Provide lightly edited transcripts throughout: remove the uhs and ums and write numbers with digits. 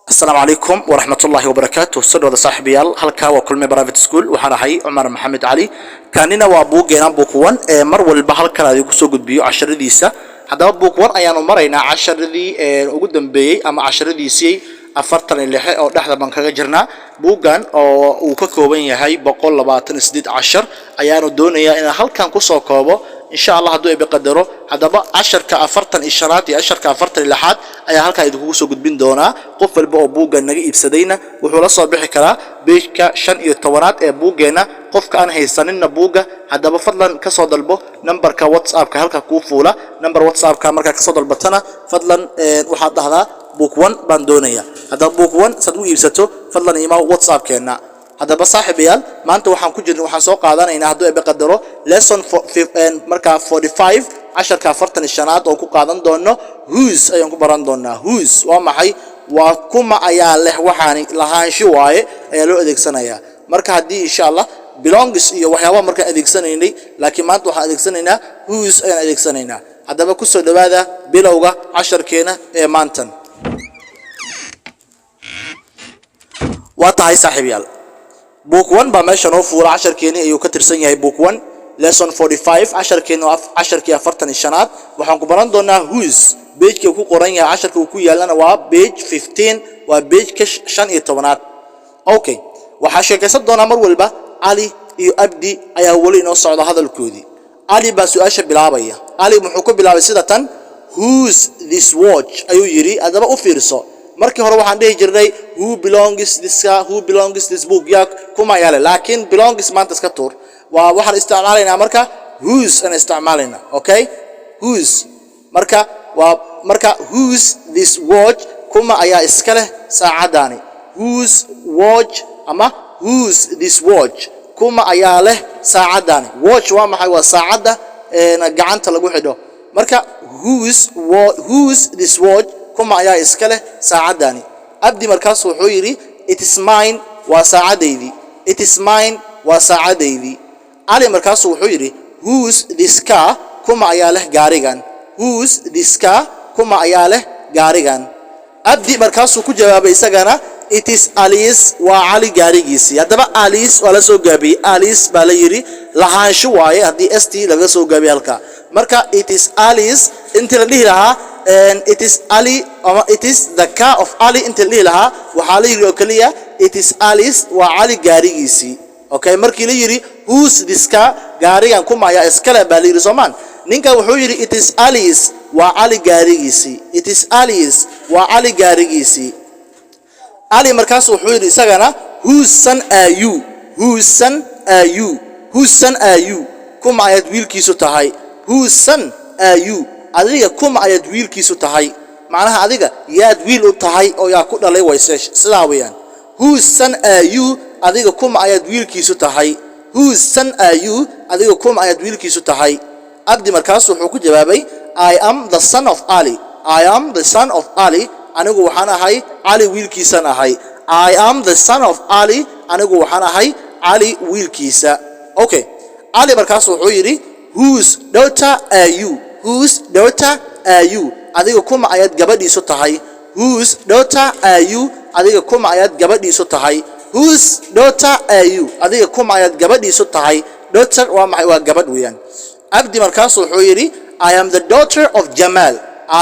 السلام عليكم ورحمة الله وبركاته. سدوا صاحبيال هلكا وكل برايفت سكول وحنا هاي عمر محمد علي كاننا وابو جينا بوكوان مر والبحر كلا يقصو قد بيو 10 ديسة هذا بوكوان أيانو مرينا 10 دي وقدم بي أما 10 ديسي أفرتن اللي هي أو لحظة بنك جرنا بوجان أو وككوبين هاي بقول لبعضن سديد 10 أيانو دنيا إن هل كان قصو كوبو إن شاء الله هدوء بقدره هذا بقى 10 كأفرتن إشارات 10 كأفرتن اللي حد أي هل كان يدقوسو قد بين دونا قفل بقى بوجان نجي إبسدينا وحول صباح كلا بيك شن التورات بوجنا قف كان هيستنين بوجا هذا بفضلا كصاد البو نمبر كواتساب كهلك كوفولا نمبر واتساب كامرك كصاد البتنا فضلا وحد هذا بوك 1 باندونيا هذا بوك 1 صدق يبسطه فضلا إيما واتساب كنا هذا بصاحب يال ما أنت وحن كجن وحن سوق هذا إن هذا بقدره lesson مركا 45 10 كافرتن الشنات أو كقادن دونه whose أيام كبران دونه whose وما حي وكم أياله وحاني لهان شوائع أيالو أديك سنة مركا هدي إن شاء الله belongs وحياة مركا أديك سنة لكن ما أنت وحن أديك سنة whose أيان أديك سنة هذا بكسر لهذا بلوغا 10 كينا مانتن واتهاي صاحبيال بوك 1 بمشان هو فور 10 كيني أيو كتر سنة هي بوك 1 lesson 45 10 كينو 10 كي أفرتن الشنات وحن كبران دونا whose بيج كي وكو قرانيا 10 كي وكو يالنا وبيج 15 وبيج كش شن يتونات أوكي وحاشي كسب دونا مرولبا علي يو أبدي أيه ولي نص على هذا الكودي علي بس أشر بلعبية علي محكوم بلعبية سيدة whose this watch أيو يري هذا بقى أفيرسو markii hore waxaan dhihi jirnay who belongs this book yaa kuma yaale laakiin belongs maanta iska tuur waa waxaan isticmaalaynaa marka whose aan isticmaalaynaa okay whose marka whose this watch kuma ayaa iska leh saacadani whose watch ama whose this watch kuma ayaa leh saacadani watch waa maxay waa saacada gacanta lagu xidho marka whose this watch كم أيها إسكاله ساعدني أبدي مركز وحويري it is mine وساعدني it is mine وساعدني على مركز وحويري whose this car كم أيها له جاريجان whose this car كم أيها له جاريجان أبدي مركز وكجواب إسكانا it is Alice وعلي جاريجيسي هذا بقى Alice ولا سو جابي Alice باليري لهان شوية هذه ST لغا سو جابي هلكا مركا it is Alice أنت اللي لها and it is Ali or it is the car of Ali أنت اللي لها وحالي يقولي it is Alice وعلي جاريجيسي okay مركي اللي يري who's this car جاريجان كم يا إسكال باليري زمان نينكا وحويري it is Alice وعلي جاريجيسي it is Alice وعلي جاريجيسي علي مركز وحويري سجنا whose son are you whose son are you whose son are you كم عيد ويل كيسو تهاي whose son are you adiga كم عيد ويل كيسو تهاي معناها adiga ياد ويل تهاي أو يا كود الله ويسش سلاويان whose son are you adiga كم عيد ويل كيسو تهاي whose son are you adiga كم عيد ويل كيسو تهاي أبدي مركز وحكو جوابي I am the son of Ali I am the son of Ali أنا جو وحنا هاي علي ويل كيسنا هاي I am the son of Ali أنا جو وحنا هاي علي ويل كيسا okay علي مركز وحيري whose daughter are you whose daughter are you adiga kuma ayad gabadhi soo tahay whose daughter are you adiga kuma ayad gabadhi soo tahay whose daughter are you adiga kuma ayad gabadhi soo tahay daughter waa maxay waa gabadh weeyaan abdi markaas wuxuu yiri I am the daughter of Jamal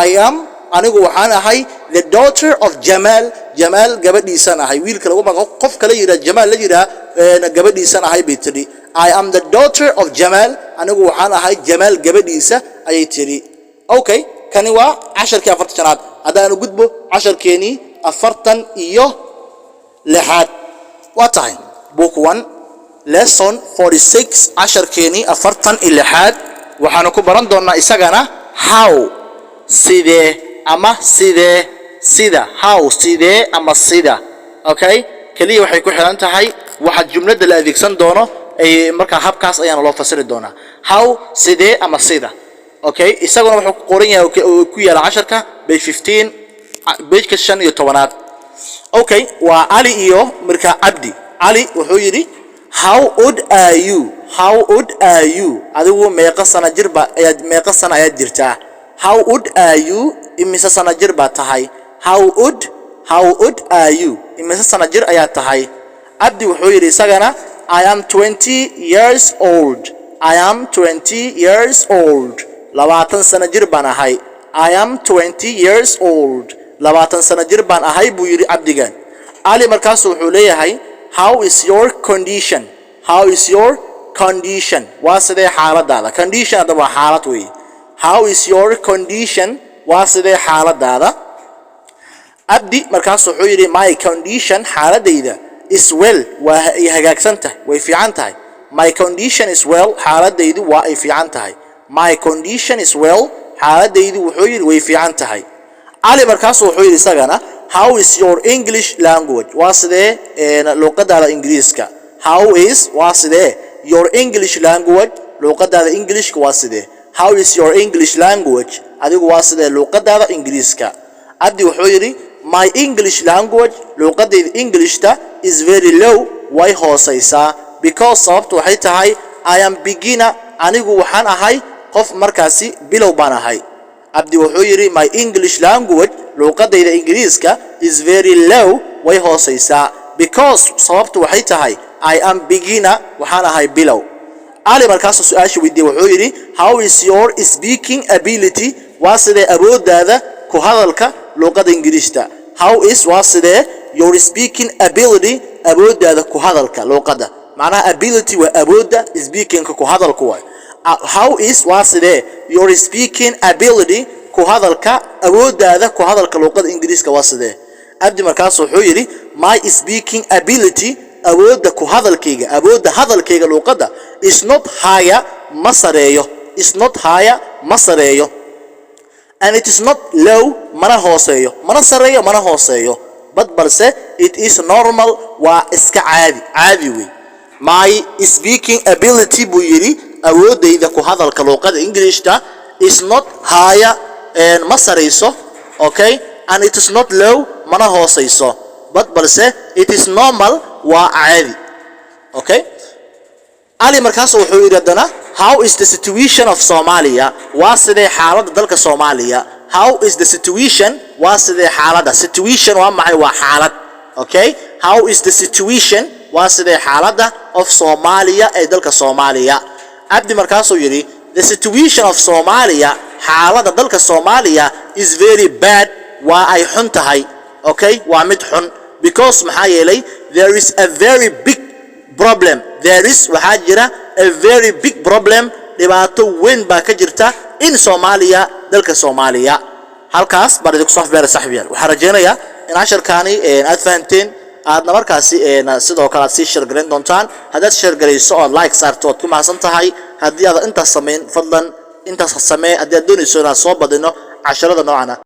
I am anigu waxaan ahay the daughter of Jamal gabadhiisan ahay wiilka lagu magaco qof kale yira Jamal la yira gabadhiisan ahay bitri I am the daughter of Jamal anigu waxaan ahay Jamal gabadhiisa ayay tiri okay kani waa 10 kii afartanaad hadaan gudbo 10 keeni afartan iyo lixaad waa tahay book 1 lesson 46 10 keeni afartan iyo lixaad waxaan ku baran doonaa isagana how sidee ama sida how sidee ama sida okay kaliya waxay ku xiran tahay waxa jumlada la adeegsan doono ay marka habkaas ayaan loo fasiri doonaa how sidee ama sida okay isaguna wuxuu qoran yahay ku yaala 10ka page 15 page ka 15 okay waa Ali iyo marka Abdi Ali wuxuu yiri how old are you adigu meeqa sana jirtaa how old are you imisa sana jir baa tahay how old how old are you imisa sana jir ayaa tahay abdi wuxuu yiri isagana I am 20 years old I am 20 years old 20 sana jir baan ahay I am 20 years old 20 sana jir baan ahay buu yiri abdigan ali markaas wuxuu leeyahay how is your condition how is your condition waa sidee xaaladaada condition hadaba waa xaalad weey how is your condition waa sidee xaaladaada abdi markaas wuxuu yiri my condition xaaladayda is well waa ay hagaagsan tahay way fiican tahay my condition is well xaaladaydu waa ay fiican tahay my condition is well xaaladaydu wuxuu yiri way fiican tahay ali markaas wuxuu yiri isagana how is your English language waa sidee luqadda Ingiriiska how is waa sidee your English language luqadda English waa sidee how is your English language adigu waa sidee luqadda Ingiriiska abdi wuxuu yiri my English language luqadda Englishta is very low way hoosaysaa because sababtu waxay tahay I am beginner anigu waxaan ahay qof markaasi bilow baan ahay abdi wuxuu yiri my English language luqadda Ingiriiska is very low way hoosaysaa because sababtu waxay tahay I am beginner waxaan ahay bilow ali markaas su'aasha weydiiyay wuxuu yiri how is your speaking ability waa sidee awooddaada ku hadalka luqadda Ingiriiska how is waa sidee your speaking ability awooddaada ku hadalka luqadda macnaha ability waa awoodda speaking ku hadalku waa how is waa sidee your speaking ability ku hadalka awooddaada ku hadalka luqadda Ingiriiska waa sidee abdi markaas wuxuu yiri my speaking ability awoodda ku hadalkayga awoodda hadalkayga luqadda is not higher masareeyo is not higher masareeyo and it is not low mana hooseeyo mana sareeyo mana hooseeyo but balse it is normal waa iska caadi weey my speaking ability buu yiri awoodayda ku hadalka luqadda Ingiriiska is not higher and masareyso okay and it is not low mana hooseyso but balse it is normal waa caadi okay ali markaas wuxuu yiri hadana how is the situation of Somalia waa sidee xaaladda dalka Soomaaliya how is the situation waa sidee xaaladda situation waa maxay waa xaalad okay how is the situation waa sidee xaaladda of Somalia ee dalka Soomaaliya abdi markaas uu yiri the situation of Somalia xaaladda dalka Soomaaliya is very bad waa ay xun tahay okay waa mid xun because maxaa yeelay there is a very big problem there is waxaa jira a very big problem dhibaato weyn baa ka jirta in Soomaaliya dalka Soomaaliya halkaas baad ku soo beer saxbiyaal waxaan rajeynayaa in casharkaani aad fahanteen aadna markaasi sidoo kale si share gareyn doontaan hadaad share gareyso oo like saarto oo ku maasan tahay hadii aad inta sameyn fadlan inta samee hadii aad doonayso inaad soo badino casharada noocan